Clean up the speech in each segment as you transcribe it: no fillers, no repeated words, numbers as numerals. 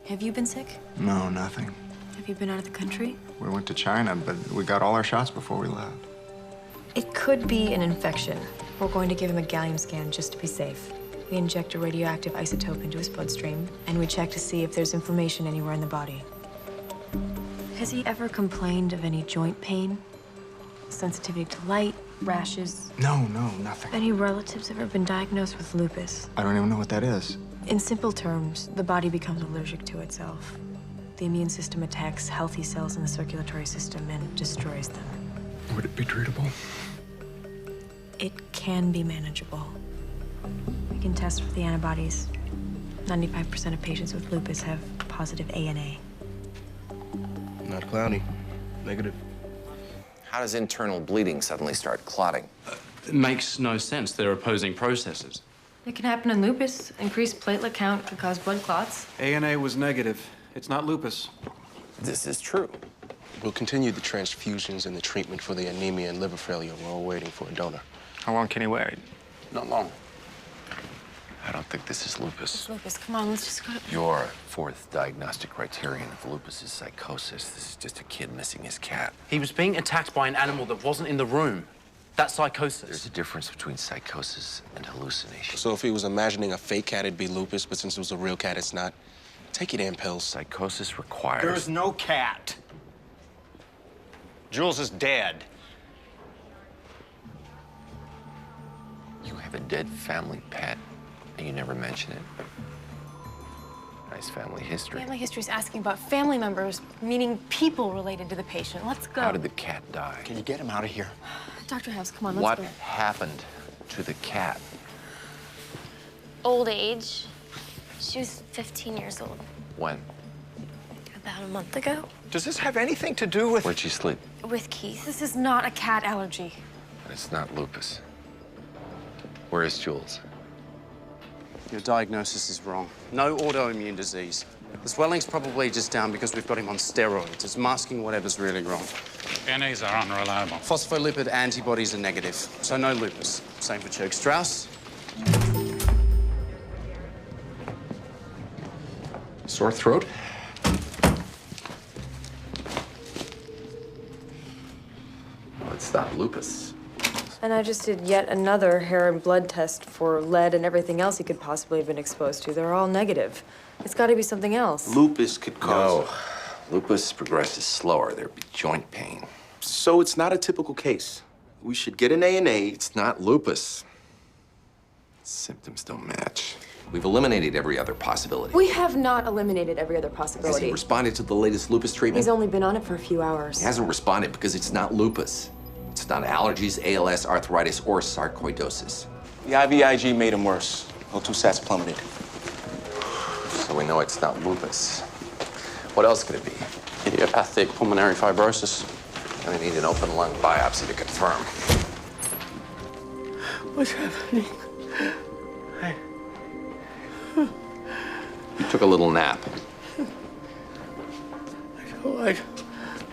Have you been sick? No, nothing. Have you been out of the country? We went to China, but we got all our shots before we left. It could be an infection. We're going to give him a gallium scan just to be safe. We inject a radioactive isotope into his bloodstream, and we check to see if there's inflammation anywhere in the body. Has he ever complained of any joint pain? Sensitivity to light, rashes? No, nothing. Any relatives ever been diagnosed with lupus? I don't even know what that is. In simple terms, the body becomes allergic to itself. The immune system attacks healthy cells in the circulatory system and destroys them. Would it be treatable? It can be manageable. We can test for the antibodies. 95% of patients with lupus have positive ANA. Not cloudy. Negative. How does internal bleeding suddenly start clotting? It makes no sense. They're opposing processes. It can happen in lupus. Increased platelet count could cause blood clots. ANA was negative. It's not lupus. This is true. We'll continue the transfusions and the treatment for the anemia and liver failure while we're waiting for a donor. How long can he wait? Not long. I don't think this is lupus. It's lupus. Come on, let's just go. Your fourth diagnostic criterion of lupus is psychosis. This is just a kid missing his cat. He was being attacked by an animal that wasn't in the room. That's psychosis. There's a difference between psychosis and hallucination. So if he was imagining a fake cat, it'd be lupus, but since it was a real cat, it's not. Take your damn pills. Psychosis requires... There's no cat. Jules is dead. You have a dead family pet, and you never mention it. Nice family history. Family history is asking about family members, meaning people related to the patient. Let's go. How did the cat die? Can you get him out of here? Dr. House, come on, let's What go. happened to the cat? Old age. She was 15 years old. When? About a month ago. Does this have anything to do with... Where'd she sleep? With Keith. This is not a cat allergy. And it's not lupus. Where is Jules? Your diagnosis is wrong. No autoimmune disease. The swelling's probably just down because we've got him on steroids. It's masking whatever's really wrong. NAs are unreliable. Phospholipid antibodies are negative, so no lupus. Same for Church-Strauss. Sore throat? Well, it's not lupus. And I just did yet another hair and blood test for lead and everything else he could possibly have been exposed to. They're all negative. It's got to be something else. Lupus could cause... No. Lupus progresses slower. There'd be joint pain. So it's not a typical case. We should get an ANA. It's not lupus. Symptoms don't match. We've eliminated every other possibility. We have not eliminated every other Has possibility. he responded to the latest lupus treatment? He's only been on it for a few hours. He hasn't responded because it's not lupus. It's not allergies, ALS, arthritis, or sarcoidosis. The IVIG made him worse. O2 sats plummeted. So we know it's not lupus. What else could it be? Idiopathic pulmonary fibrosis. Gonna need an open lung biopsy to confirm. What's happening? You took a little nap.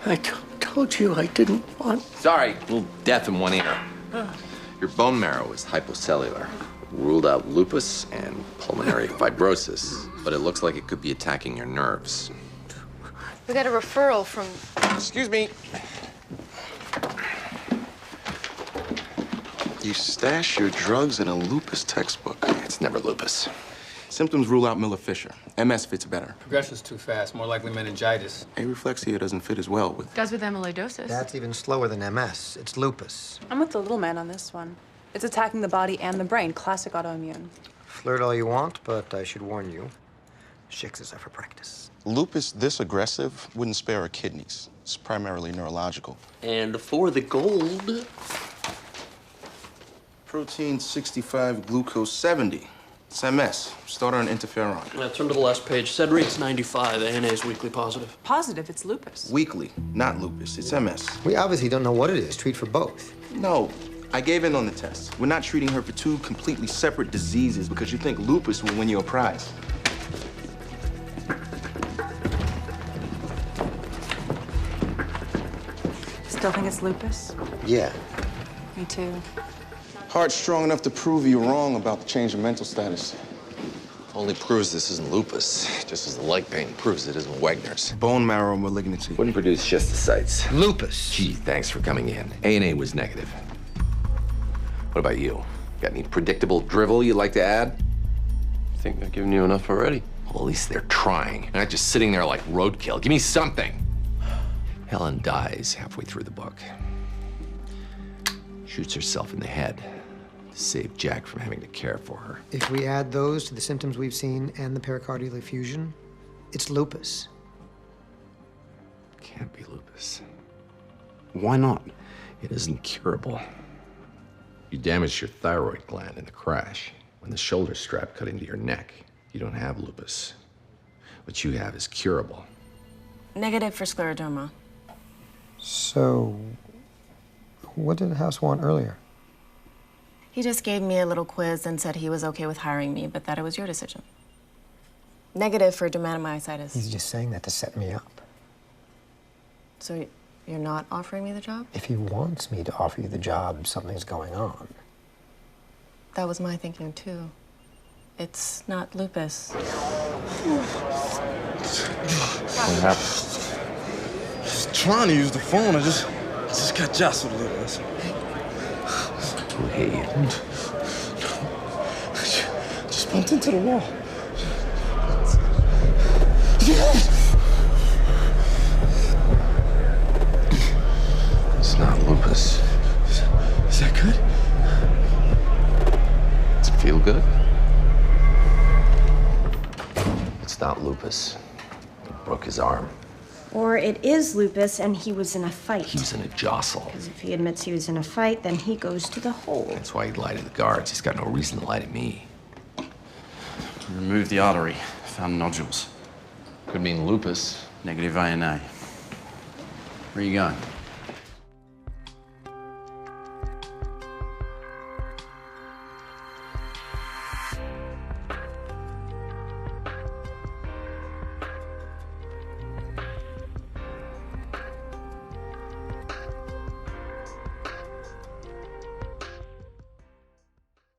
I told you I didn't want... Sorry, a little deaf in one ear. Your bone marrow is hypocellular. Ruled out lupus and pulmonary fibrosis, but it looks like it could be attacking your nerves. We got a referral from... Excuse me. You stash your drugs in a lupus textbook. It's never lupus. Symptoms rule out Miller-Fisher. MS fits better. Progression's too fast. More likely meningitis. Areflexia doesn't fit as well with... Does with amyloidosis. That's even slower than MS. It's lupus. I'm with the little man on this one. It's attacking the body and the brain. Classic autoimmune. Flirt all you want, but I should warn you, shixes are for practice. Lupus this aggressive wouldn't spare our kidneys. It's primarily neurological. And for the gold... Protein 65, glucose 70. It's MS. Start on interferon. Turn to the last page. Sed rate's 95. ANA is weekly positive. Positive, it's lupus. Weekly, not lupus. It's MS. We obviously don't know what it is. Treat for both. No, I gave in on the test. We're not treating her for two completely separate diseases because you think lupus will win you a prize. Still think it's lupus? Yeah. Me too. Heart strong enough to prove you wrong about the change of mental status. Only proves this isn't lupus, just as the leg pain proves it isn't Wegener's. Bone marrow malignancy. Wouldn't produce schistocytes. Lupus. Gee, thanks for coming in. A&A was negative. What about you? Got any predictable drivel you'd like to add? I think I've given you enough already. Well, at least they're trying. They're not just sitting there like roadkill. Give me something. Helen dies halfway through the book. Shoots herself in the head to save Jack from having to care for her. If we add those to the symptoms we've seen and the pericardial effusion, it's lupus. Can't be lupus. Why not? It isn't curable. You damaged your thyroid gland in the crash. When the shoulder strap cut into your neck, you don't have lupus. What you have is curable. Negative for scleroderma. So, what did House want earlier? He just gave me a little quiz and said he was okay with hiring me, but that it was your decision. Negative for dermatomyositis. He's just saying that to set me up. So you're not offering me the job? If he wants me to offer you the job, something's going on. That was my thinking, too. It's not lupus. What happened? I was trying to use the phone. I just got jostled a little. Who hit you? Just bumped into the wall. It's not lupus. Is that good? Does it feel good? It's not lupus. He broke his arm. Or it is lupus and he was in a fight. He was in a jostle. Because if he admits he was in a fight, then he goes to the hole. That's why he'd lie to the guards. He's got no reason to lie to me. Removed the artery. Found nodules. Could mean lupus. Negative A&A. Where are you going?